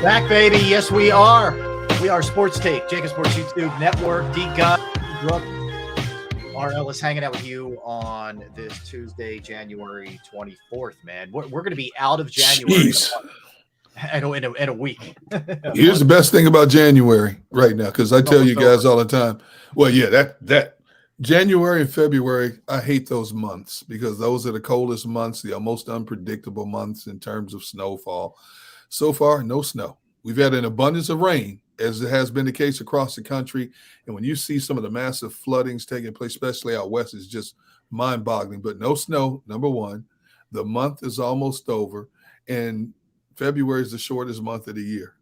Back, baby. Yes, we are. We are Sports Take, JAKIB Sports YouTube Network. D-Gun, Brooke, RL is hanging out with you on this Tuesday, January 24th, man. We're going to be out of January in a week. Here's the best thing about January right now, because I tell you guys all the time, well, yeah, that January and February, I hate those months because those are the coldest months, the most unpredictable months in terms of snowfall. So far, no snow. We've had an abundance of rain, as it has been the case across the country. And when you see some of the massive floodings taking place, especially out west, it's just mind-boggling. But no snow, number one. The month is almost over. And February is the shortest month of the year.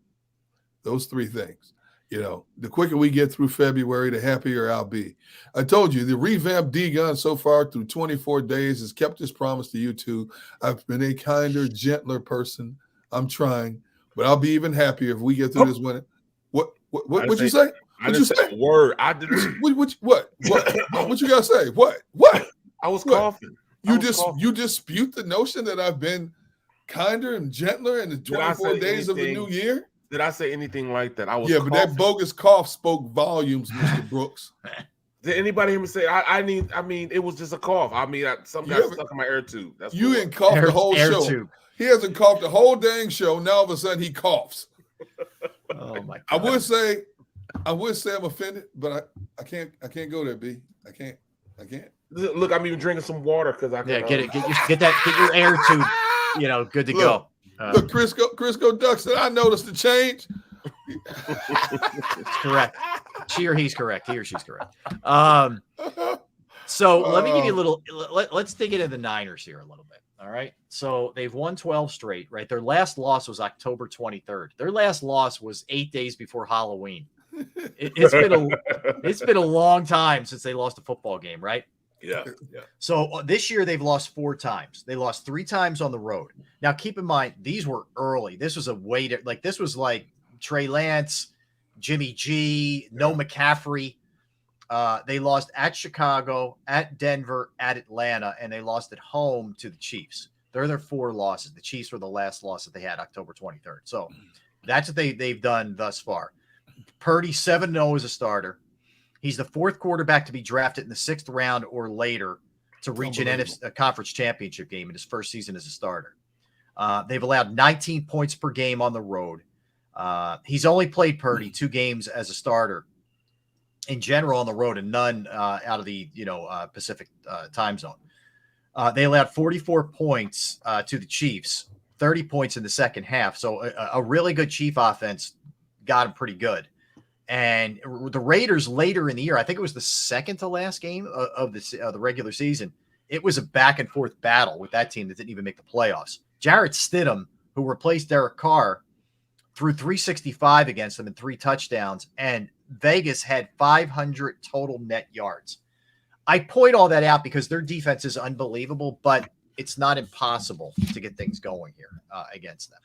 Those three things. You know, the quicker we get through February, the happier I'll be. I told you, the revamped D-Gun so far through 24 days has kept his promise to you two. I've been a kinder, gentler person. I'm trying, but I'll be even happier if we get through this winter. What'd you say? What'd you say? Word. I didn't. What you gotta say? What? I was coughing. You dispute the notion that I've been kinder and gentler in the 24 days of the new year? Did I say anything like that? I was. Yeah, but that bogus cough spoke volumes, Mr. Brooks. Did anybody hear me say? I mean, it was just a cough. I mean, something got stuck in my air tube. That's you didn't cough the whole show. Tube. He hasn't coughed the whole dang show. Now all of a sudden he coughs. Oh my God. I would say I'm offended, but I can't go there, B. I can't. Look, I'm even drinking some water because I can. Yeah, get your air tube, good to go. Look, Crisco Duck said, I noticed the change. Correct. She or he's correct. He or she's correct. So let me give you a little. Let's dig into the Niners here a little bit. All right. So they've won 12 straight, right? Their last loss was October 23rd. Their last loss was 8 days before Halloween. It's been a long time since they lost a football game, right? Yeah. So this year they've lost 4 times. They lost 3 times on the road. Now keep in mind these were early. This was this was like Trey Lance, Jimmy G, no McCaffrey. They lost at Chicago, at Denver, at Atlanta, and they lost at home to the Chiefs. They're their 4 losses. The Chiefs were the last loss that they had, October 23rd. So that's what they've done thus far. Purdy 7-0 as a starter. He's the 4th quarterback to be drafted in the 6th round or later to reach a conference championship game in his first season as a starter. They've allowed 19 points per game on the road. He's only played Purdy 2 games as a starter in general on the road and none out of the Pacific time zone. They allowed 44 points to the Chiefs, 30 points in the second half. So a really good Chief offense got him pretty good. And the Raiders later in the year, I think it was the second to last game of the regular season, it was a back and forth battle with that team that didn't even make the playoffs. Jarrett Stidham, who replaced Derek Carr, threw 365 against them and 3 touchdowns, and Vegas had 500 total net yards. I point all that out because their defense is unbelievable, but it's not impossible to get things going here against them.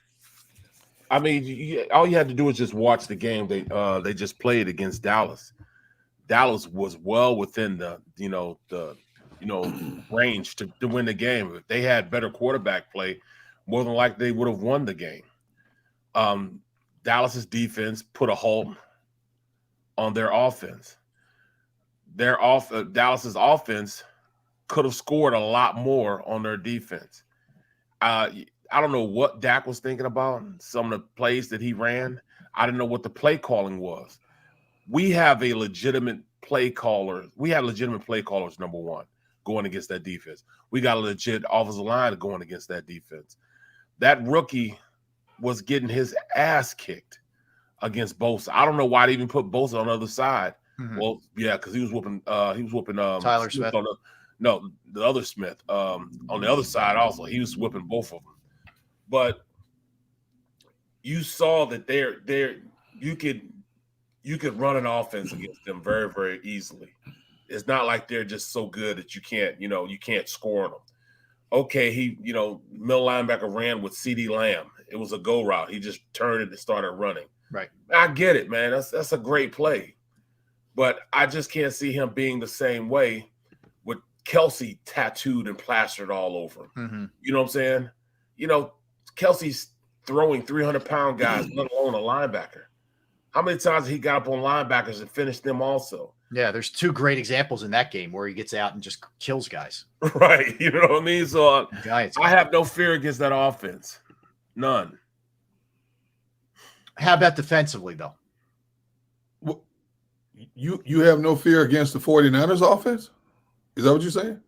I mean, all you had to do is just watch the game they just played against Dallas. Dallas was well within the range to win the game. If they had better quarterback play, more than likely they would have won the game. Dallas's defense put a halt on their offense. Dallas's offense could have scored a lot more on their defense. I don't know what Dak was thinking about, some of the plays that he ran. I didn't know what the play calling was. We have a legitimate play caller. We have legitimate play callers, number one, going against that defense. We got a legit offensive line going against that defense. That rookie was getting his ass kicked against Bosa. I don't know why they even put Bosa on the other side. Mm-hmm. Well, yeah, because he was whooping Tyler Smith. The other Smith on the other side also. He was whipping both of them. But you saw that you could run an offense against them very, very easily. It's not like they're just so good that you can't score on them. Okay, middle linebacker ran with CeeDee Lamb. It was a go route. He just turned it and started running. Right. I get it, man. That's a great play. But I just can't see him being the same way with Kelsey tattooed and plastered all over him. Mm-hmm. You know what I'm saying? Kelsey's throwing 300-pound guys, let alone a linebacker. How many times he got up on linebackers and finished them also? Yeah, there's 2 great examples in that game where he gets out and just kills guys. Right. You know what I mean? So Giants. I have no fear against that offense. None. How about defensively, though? Well, you have no fear against the 49ers offense? Is that what you're saying?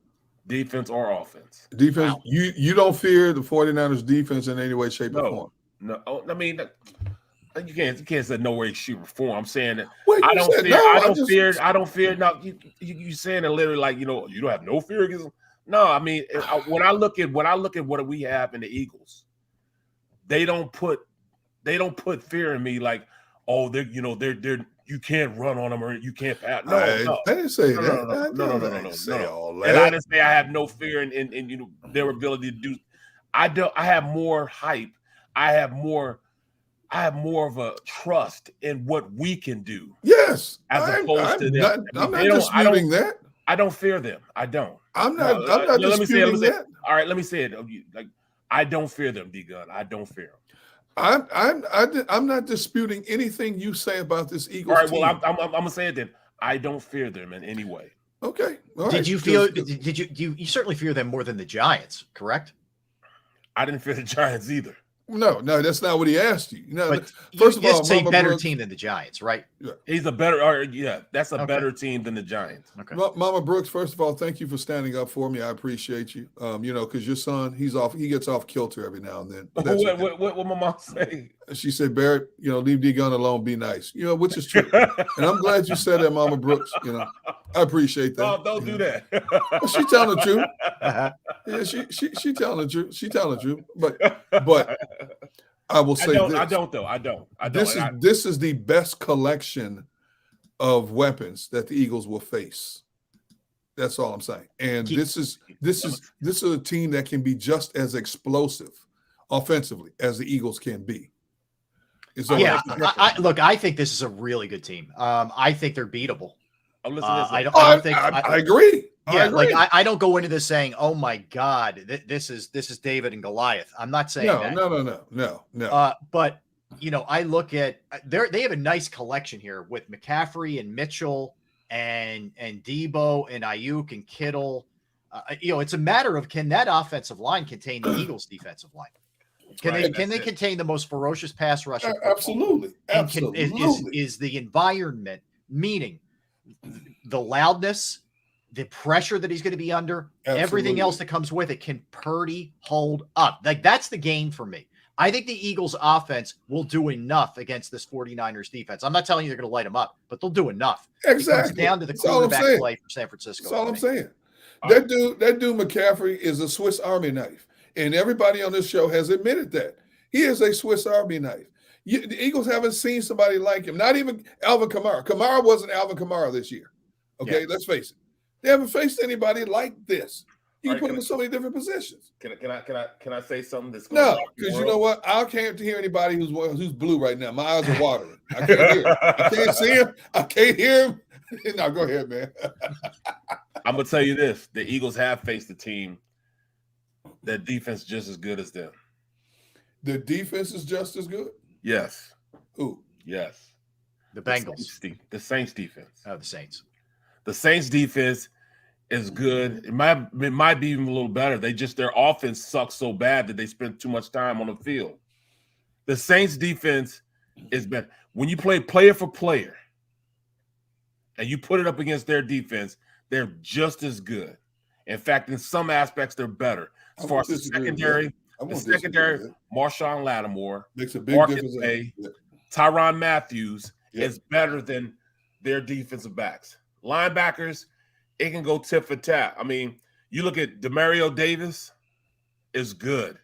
Defense or offense? Defense. Wow. You don't fear the 49ers defense in any way, shape, or form? No. I mean, you can't say no way, shape, or form. I'm saying that Wait, I don't fear. no, I don't fear. No, you saying it literally like, you don't have no fear against them. No, I mean, when I look at what we have in the Eagles, they don't put fear in me like, oh, they're you can't run on them or you can't pass. No, I didn't say that. No. Say all that. And I didn't say I have no fear in their ability to do. I have more hype. I have more of a trust in what we can do. Yes, as opposed to them. I'm not disputing that. I don't fear them. I don't. I'm not disputing that. All right, let me say it. Like, I don't fear them, D-Gun. I don't fear them. I'm not disputing anything you say about this Eagles. All right, team. well, I'm gonna say it then. I don't fear them in any way. Okay. All Did right. you feel? Did you certainly fear them more than the Giants? Correct. I didn't fear the Giants either. No, that's not what he asked you. No, But first of all, it's a Mama better Brooks, team than the Giants, right? He's a better. That's a Okay. better team than the Giants. Okay. Mama Brooks, first of all, thank you for standing up for me. I appreciate you. Because your son, he gets off kilter every now and then. That's okay. What my mom say? She said, Barrett, leave D-Gun alone, be nice. Which is true. And I'm glad you said that, Mama Brooks. I appreciate that. Oh, don't do that. She telling the truth. Yeah, she telling the truth. She telling the truth. But I will say this. I don't. This is the best collection of weapons that the Eagles will face. That's all I'm saying. And this is a team that can be just as explosive offensively as the Eagles can be. Yeah, I think this is a really good team. I think they're beatable. I agree. Yeah, I don't go into this saying, "Oh my God, this is David and Goliath." I'm not saying that. No. But I look at they have a nice collection here with McCaffrey and Mitchell and Debo and Ayuk and Kittle. It's a matter of, can that offensive line contain the Eagles' defensive line? Can they contain the most ferocious pass rusher? Absolutely. Is the environment, meaning the loudness, the pressure that he's going to be under, everything else that comes with it, can Purdy hold up? Like, that's the game for me. I think the Eagles offense will do enough against this 49ers defense. I'm not telling you they're going to light them up, but they'll do enough. Exactly. It comes down to the quarterback play for San Francisco. That's all I'm saying. That dude McCaffrey is a Swiss Army knife. And everybody on this show has admitted that. He is a Swiss Army knife. The Eagles haven't seen somebody like him. Not even Alvin Kamara. Kamara wasn't Alvin Kamara this year. Okay, Let's face it. They haven't faced anybody like this. You can put him in so many different positions. Can I say something? No, because you know what? I can't hear anybody who's blue right now. My eyes are watering. I can't hear him. I can't see him. I can't hear him. No, go ahead, man. I'm gonna tell you this: the Eagles have faced a team that defense just as good as them. The defense is just as good? Yes. Who? Yes. The Bengals. The Saints defense. Oh, the Saints. The Saints defense is good. It might be even a little better. Their offense sucks so bad that they spend too much time on the field. The Saints defense is better. When you play player for player and you put it up against their defense, they're just as good. In fact, in some aspects, they're better. As far as the secondary, Marshawn Lattimore, makes a big difference. Tyrann Matthews is better than their defensive backs. Linebackers, it can go tip for tap. I mean, you look at Demario Davis is good.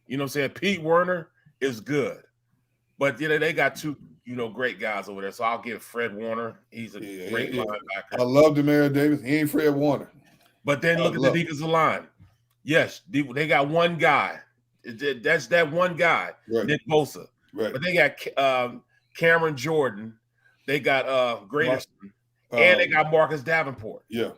You know what I'm saying? Pete Werner is good. But they got two, great guys over there. So I'll give Fred Warner. He's a great linebacker. I love Demario Davis. He ain't Fred Warner. But then look at the defensive line. Yes, they got one guy. That's that one guy, Nick Bosa. Right. But they got Cameron Jordan. They got Grayson. And they got Marcus Davenport. Yeah.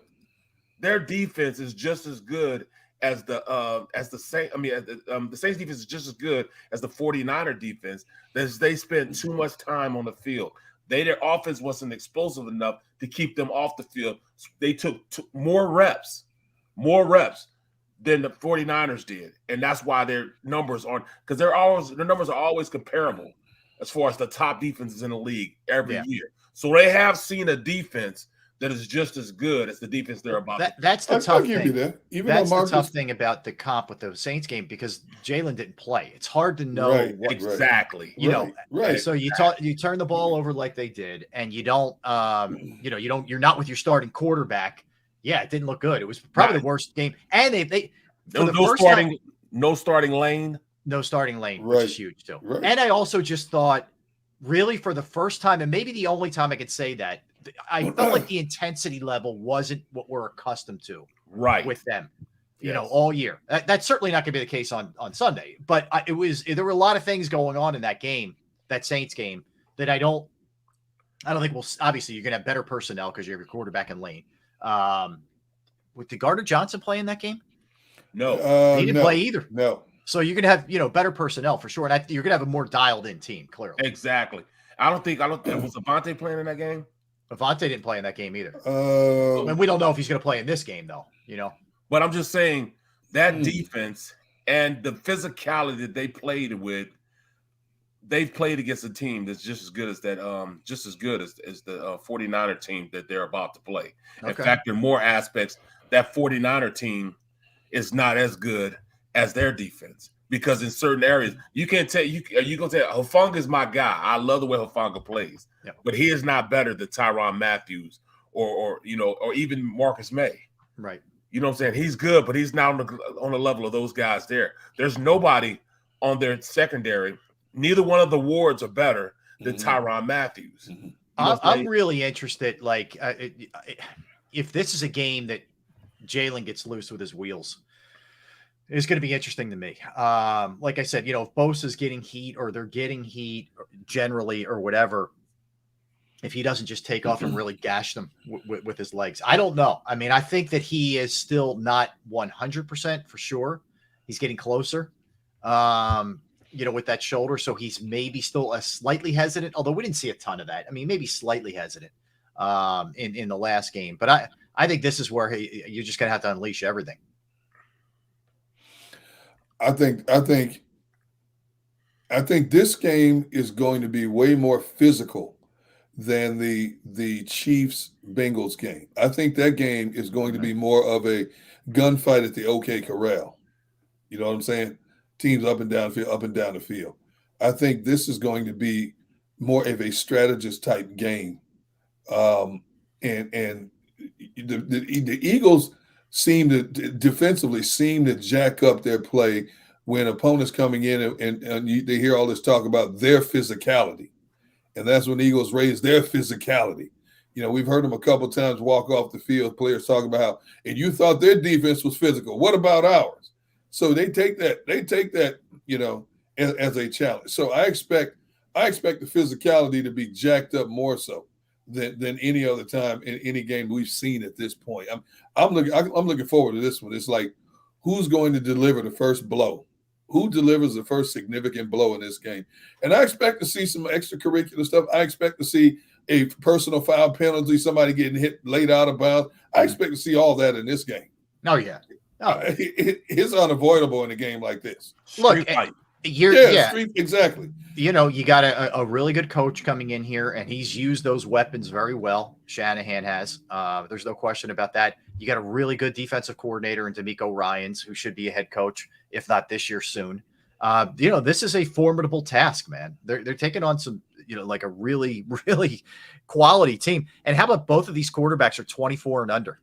Their defense is just as good as the Saints. I mean, the Saints defense is just as good as the 49er defense. They spent too much time on the field. Their offense wasn't explosive enough to keep them off the field. They took more reps than the 49ers did. And that's why their numbers aren't, because their numbers are always comparable as far as the top defenses in the league every year. So they have seen a defense that is just as good as the defense they're about. That's the tough thing. That's the tough thing about the comp with the Saints game, because Jalen didn't play. It's hard to know what exactly. You know, right. So you turn the ball over like they did, and you don't, you're not with your starting quarterback. Yeah, it didn't look good. It was probably the worst game. And no starting lane, which is huge too. Right. And I also just thought, really, for the first time, and maybe the only time I could say that, I felt like the intensity level wasn't what we're accustomed to with them, all year. That's certainly not going to be the case on Sunday, but there were a lot of things going on in that game, that Saints game, that I don't think obviously you're going to have better personnel because you have your quarterback in Lane. Did Gardner Johnson play in that game? No, he didn't play either. No. So you're going to have, better personnel for sure. And you're going to have a more dialed in team, clearly. Exactly. I don't think was Avante playing in that game? Avante didn't play in that game either. And we don't know if he's going to play in this game, though. But I'm just saying that defense and the physicality that they played with, they've played against a team that's just as good as that, just as good as the 49er team that they're about to play. Okay. In fact, in more aspects, that 49er team is not as good as their defense. Because in certain areas, you can't tell you gonna tell Hufanga is my guy. I love the way Hufanga plays, but he is not better than Tyrann Matthews or even Marcus May. Right. You know what I'm saying? He's good, but he's not on the level of those guys there. There's nobody on their secondary. Neither one of the Wards are better than Tyrann Matthews. Mm-hmm. I'm really interested. Like, if this is a game that Jalen gets loose with his wheels, it's going to be interesting to me. Like I said, if Bosa's getting heat or they're getting heat generally or whatever, if he doesn't just take off and really gash them with his legs, I don't know. I mean, I think that he is still not 100% for sure. He's getting closer, with that shoulder. So he's maybe still a slightly hesitant, although we didn't see a ton of that. I mean, maybe slightly hesitant in the last game. But I think this is where you're just going to have to unleash everything. I think this game is going to be way more physical than the Chiefs Bengals game. I think that game is going to be more of a gunfight at the OK Corral. You know what I'm saying? Teams up and down the field. I think this is going to be more of a strategist type game. And the Eagles defensively seem to jack up their play when opponents coming in and they hear all this talk about their physicality. And that's when the Eagles raise their physicality. We've heard them a couple times walk off the field, players talking about how, and you thought their defense was physical. What about ours? So they take that, as a challenge. So I expect the physicality to be jacked up more so than any other time in any game we've seen at this point. I'm looking forward to this one. It's like, who's going to deliver the first blow? Who delivers the first significant blow in this game? And I expect to see some extracurricular stuff. I expect to see a personal foul penalty, somebody getting hit laid out of bounds. I expect to see all that in this game. Oh, yeah. It's unavoidable in a game like this. Look, exactly. You got a really good coach coming in here, and he's used those weapons very well. Shanahan has. There's no question about that. You got a really good defensive coordinator in D'Amico Ryans, who should be a head coach, if not this year, soon. This is a formidable task, man. They're taking on some, like a really, really quality team. And how about both of these quarterbacks are 24 and under?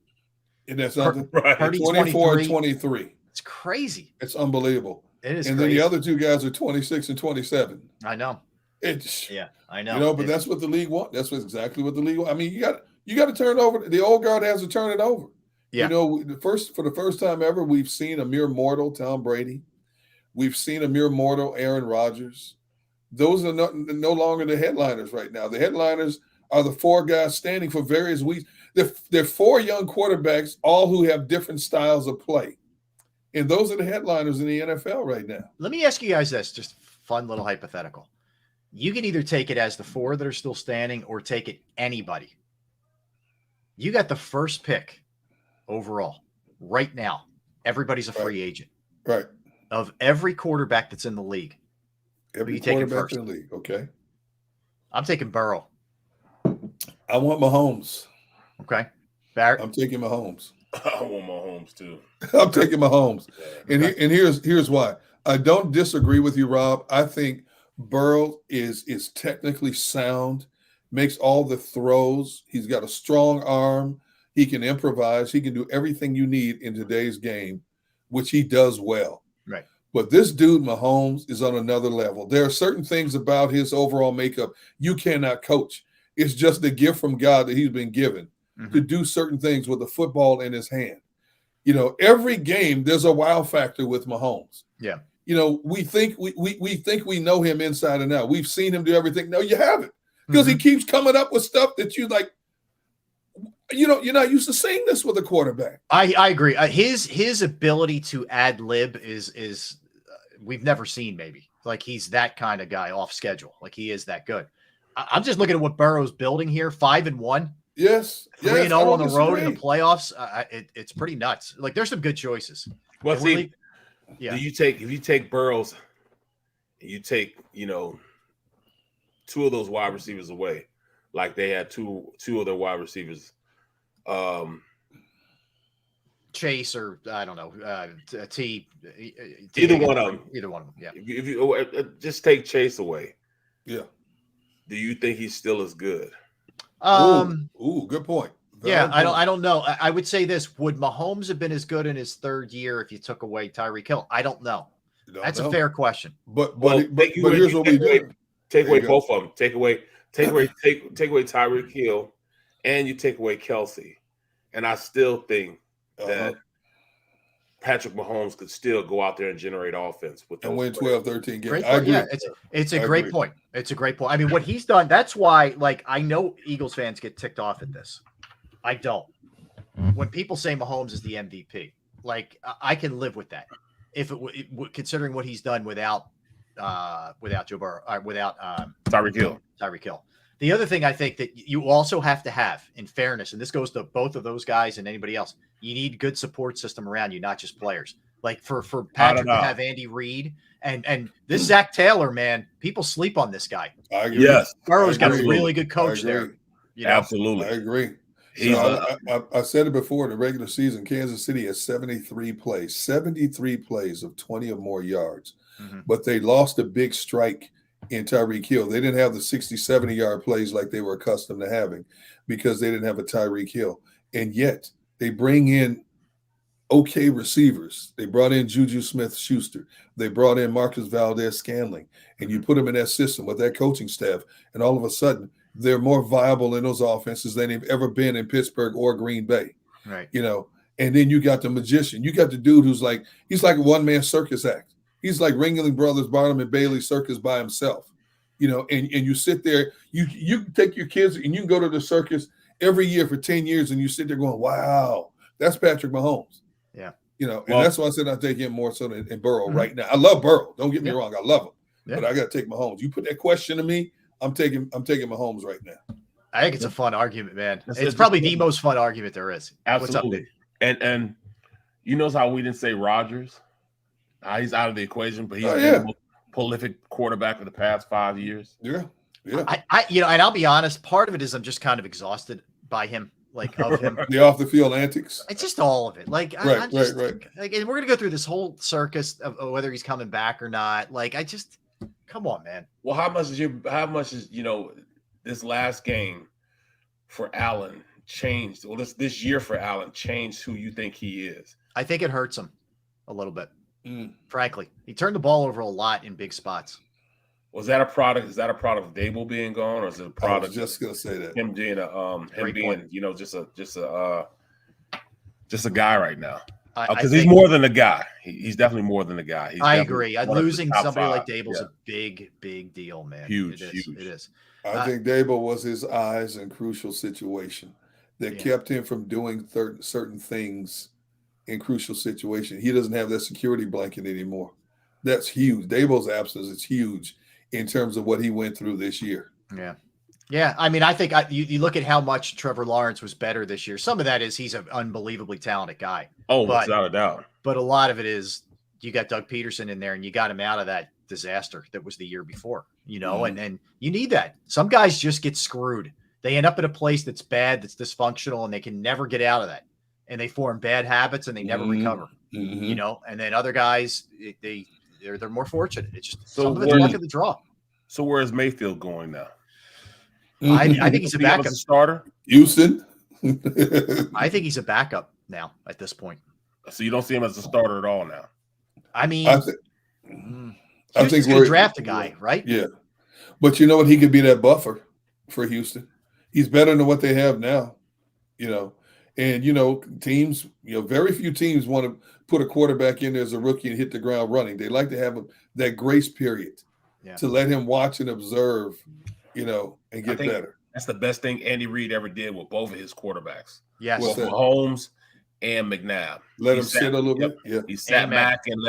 Isn't that something? Right. 24 and 23. It's crazy. It's unbelievable. It is. And crazy. then the other two guys are 26 and 27. I know. I know. But that's what the league wants. That's exactly what the league wants. I mean, you got to turn it over. The old guard has to turn it over. Yeah. For the first time ever, we've seen a mere mortal Tom Brady. We've seen a mere mortal Aaron Rodgers. Those are no longer the headliners right now. The headliners are the four guys standing for various weeks. They're four young quarterbacks, all who have different styles of play. And those are the headliners in the NFL right now. Let me ask you guys this, just fun little hypothetical. You can either take it as the 4 that are still standing or take it anybody. You got the first pick overall right now. Everybody's a free agent. Right. Of every quarterback that's in the league. Every you taking quarterback first? in the league. Okay. I'm taking Burrow. I want Mahomes. Okay. Barrett. I'm taking Mahomes. I want Mahomes too. I'm taking Mahomes. Yeah. And here's why. I don't disagree with you, Rob. I think Burrow is technically sound, makes all the throws. He's got a strong arm. He can improvise. He can do everything you need in today's game, which he does well. Right. But this dude, Mahomes, is on another level. There are certain things about his overall makeup you cannot coach. It's just a gift from God that he's been given to do certain things with the football in his hand. You know, every game there's a wow factor with Mahomes. Yeah. You know, we think we know him inside and out. We've seen him do everything. No, you haven't, because he keeps coming up with stuff that you like. You know, you're not used to seeing this with a quarterback. I agree. His ability to ad lib is we've never seen. Maybe like he's that kind of guy off schedule. Like he is that good. I'm just looking at what Burrow's building here. 5-1. Yes. 3-0 on the road in the playoffs. It's pretty nuts. Like there's some good choices. Well, see, really, yeah. if you take Burrows, and you take 2 of those wide receivers away, like they had two of their wide receivers. Chase or I don't know, either one of them. Either one of them. Yeah. If you just take Chase away, Yeah. do you think he's still as good? Good point. Yeah, I don't know. I would say this: would Mahomes have been as good in his 3rd year if you took away Tyreek Hill? I don't know. That's a fair question. But here's what we do: take away both of them. Take away Tyreek Hill, and you take away Kelsey, and I still think that Patrick Mahomes could still go out there and generate offense with and win 12, 13 games. Great I agree. Yeah, it's a great point. It's a great point. I mean, what he's done, that's why, like, I know Eagles fans get ticked off at this. I don't. When people say Mahomes is the MVP, like, I can live with that. Considering what he's done without Joe Burrow, without Tyreek Hill. Tyreek Hill. The other thing I think that you also have to have, in fairness, and this goes to both of those guys and anybody else, you need good support system around you, not just players. Like for Patrick to have Andy Reid and this Zach Taylor, man, people sleep on this guy. I agree. Yes, Burrow's got a really good coach there. You know? Absolutely, I agree. So, I said it before. The regular season, Kansas City has 73 plays of 20 or more yards, but they lost a big strike in Tyreek Hill. They didn't have the 60, 70-yard plays like they were accustomed to having because they didn't have a Tyreek Hill. And yet they bring in okay receivers. They brought in Juju Smith-Schuster. They brought in Marcus Valdez-Scantling. And you put them in that system with that coaching staff, and all of a sudden they're more viable in those offenses than they've ever been in Pittsburgh or Green Bay. Right. You know, and then you got the magician. You got the dude who's like, he's like a one-man circus act. He's like Ringling Brothers, Barnum and Bailey circus by himself, you know, and you sit there, you take your kids and you can go to the circus every year for 10 years and you sit there going, wow, that's Patrick Mahomes. Yeah. You know, and that's why I said I take him more so than Burrow right now. I love Burrow. Don't get me wrong. I love him. Yeah. But I got to take Mahomes. You put that question to me, I'm taking Mahomes right now. I think it's a fun argument, man. It's probably the most fun argument there is. Absolutely. What's up, and you notice how we didn't say Rodgers? He's out of the equation, but he's been the most prolific quarterback for the past 5 years. Yeah. I and I'll be honest, part of it is I'm just kind of exhausted by him, like of him. The off the field antics. It's just all of it. Like, right. Like, and we're gonna go through this whole circus of whether he's coming back or not. Like, come on, man. Well, how much is this last game for Allen changed? Well, this year for Allen changed who you think he is. I think it hurts him a little bit. Frankly, he turned the ball over a lot in big spots. Was that a product? Is that a product of Dable being gone, or is it a product? I was just gonna say that him being just a guy right now. Because he's more than a guy. He's definitely more than a guy. I agree. Losing somebody like Dable is a big deal, man. Huge. It is. I think Dable was his eyes in crucial situation that kept him from doing certain things in crucial situations. He doesn't have that security blanket anymore. That's huge. Dabo's absence is huge in terms of what he went through this year. Yeah. Yeah. I mean, I think you look at how much Trevor Lawrence was better this year. Some of that is he's an unbelievably talented guy. Oh, without a doubt. But a lot of it is you got Doug Peterson in there and you got him out of that disaster that was the year before, and you need that. Some guys just get screwed. They end up in a place that's bad, that's dysfunctional, and they can never get out of that. And they form bad habits and they never recover, and then other guys, they're more fortunate. It's just some of it's luck of the draw. So where is Mayfield going now? I think he's a backup. A starter? Houston? I think he's a backup now at this point. So you don't see him as a starter at all now? I mean, I think we're draft a guy, right? Yeah. But you know what? He could be that buffer for Houston. He's better than what they have now, And, teams, very few teams want to put a quarterback in there as a rookie and hit the ground running. They like to have that grace period to let him watch and observe, and get better. That's the best thing Andy Reid ever did with both of his quarterbacks. Yes. With Mahomes and McNabb. Let him sit a little bit. Yeah. He sat Mac and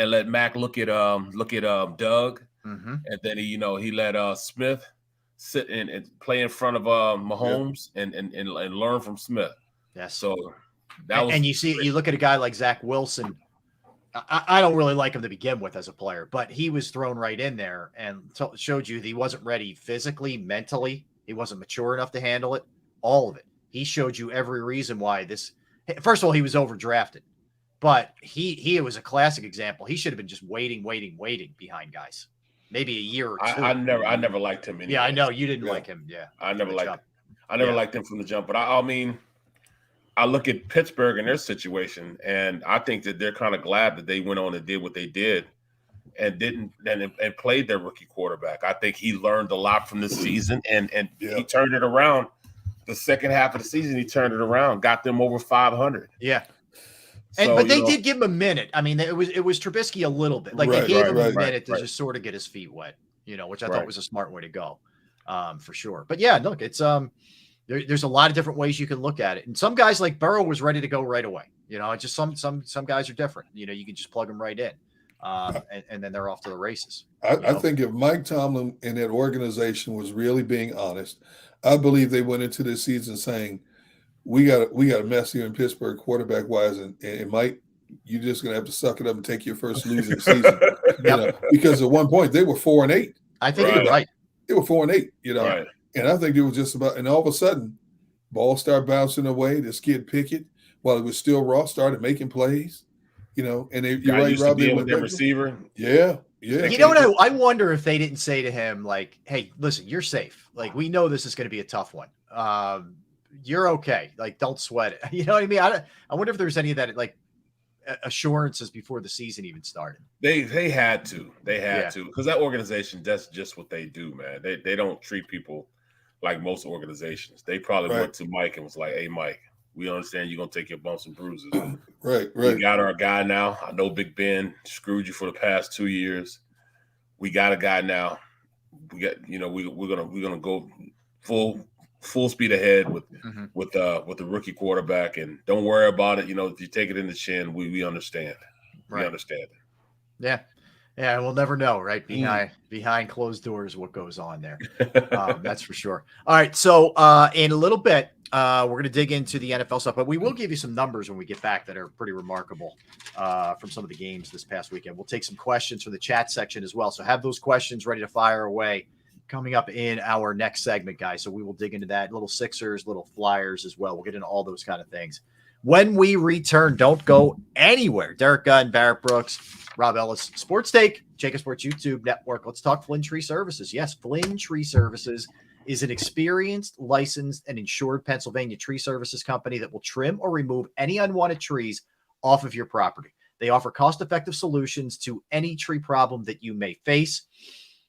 let Mac look at Doug. And then he let Smith sit and play in front of Mahomes and learn from Smith. Yes. So you look at a guy like Zach Wilson. I don't really like him to begin with as a player, but he was thrown right in there and showed you that he wasn't ready physically, mentally. He wasn't mature enough to handle it. All of it. He showed you every reason why this. First of all, he was overdrafted, but he was a classic example. He should have been just waiting behind guys, maybe a year or two. I never liked him. Anyway. Yeah, I know you didn't like him. Yeah, I never liked him from the jump. But I mean, I look at Pittsburgh and their situation, and I think that they're kind of glad that they went on and did what they did, and played their rookie quarterback. I think he learned a lot from this season, and he turned it around. The second half of the season, he turned it around, got them over 500. Yeah. But they did give him a minute. I mean, it was Trubisky a little bit. Like they gave him a minute to just sort of get his feet wet, which I thought was a smart way to go, for sure. But yeah, look, it's there's a lot of different ways you can look at it. And some guys like Burrow was ready to go right away. It's just some guys are different. You can just plug them right in, and then they're off to the races. I think if Mike Tomlin and that organization was really being honest, I believe they went into this season saying, we got a mess here in Pittsburgh quarterback wise, and Mike, you're just gonna have to suck it up and take your first losing season. Because at one point they were 4-8. I think you're right. They were 4-8, And I think it was just about, and all of a sudden, ball started bouncing away. This kid Pickett, while it was still raw, started making plays. And you're right, Rob. With their receiver. Yeah. I wonder if they didn't say to him, like, hey, listen, you're safe. Like, we know this is going to be a tough one. You're okay. Like, don't sweat it. You know what I mean? I wonder if there's any of that, like, assurances before the season even started. They had to. They had to. Because that organization, that's just what they do, man. They don't treat people like most organizations. They probably went to Mike and was like, hey, Mike, we understand you're going to take your bumps and bruises. Right. We got our guy now. I know Big Ben screwed you for the past 2 years. We got a guy now. We got, we're gonna go full speed ahead with the rookie quarterback, and don't worry about it. If you take it in the chin, we understand. Right. We understand. Yeah. Yeah, we'll never know, right? Behind closed doors, what goes on there. That's for sure. All right, so in a little bit, we're going to dig into the NFL stuff, but we will give you some numbers when we get back that are pretty remarkable from some of the games this past weekend. We'll take some questions from the chat section as well, so have those questions ready to fire away coming up in our next segment, guys. So we will dig into that, little Sixers, little Flyers as well. We'll get into all those kind of things. When we return, don't go anywhere. Derek Gunn, Barrett Brooks, Rob Ellis, Sports Take, JAKIB Sports YouTube Network. Let's talk Flynn Tree Services. Yes, Flynn Tree Services is an experienced, licensed, and insured Pennsylvania tree services company that will trim or remove any unwanted trees off of your property. They offer cost-effective solutions to any tree problem that you may face.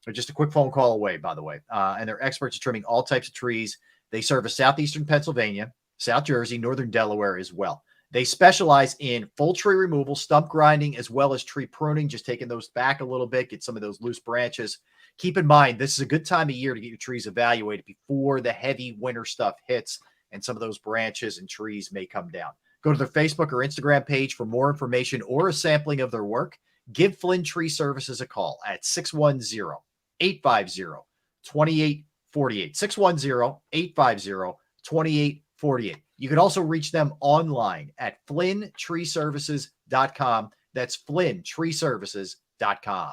They're just a quick phone call away, by the way. And they're experts at trimming all types of trees. They service southeastern Pennsylvania, South Jersey, northern Delaware as well. They specialize in full tree removal, stump grinding, as well as tree pruning, just taking those back a little bit, get some of those loose branches. Keep in mind, this is a good time of year to get your trees evaluated before the heavy winter stuff hits and some of those branches and trees may come down. Go to their Facebook or Instagram page for more information or a sampling of their work. Give Flynn Tree Services a call at 610-850-2848. 610-850-2848. You can also reach them online at flynntreeservices.com. That's flynntreeservices.com.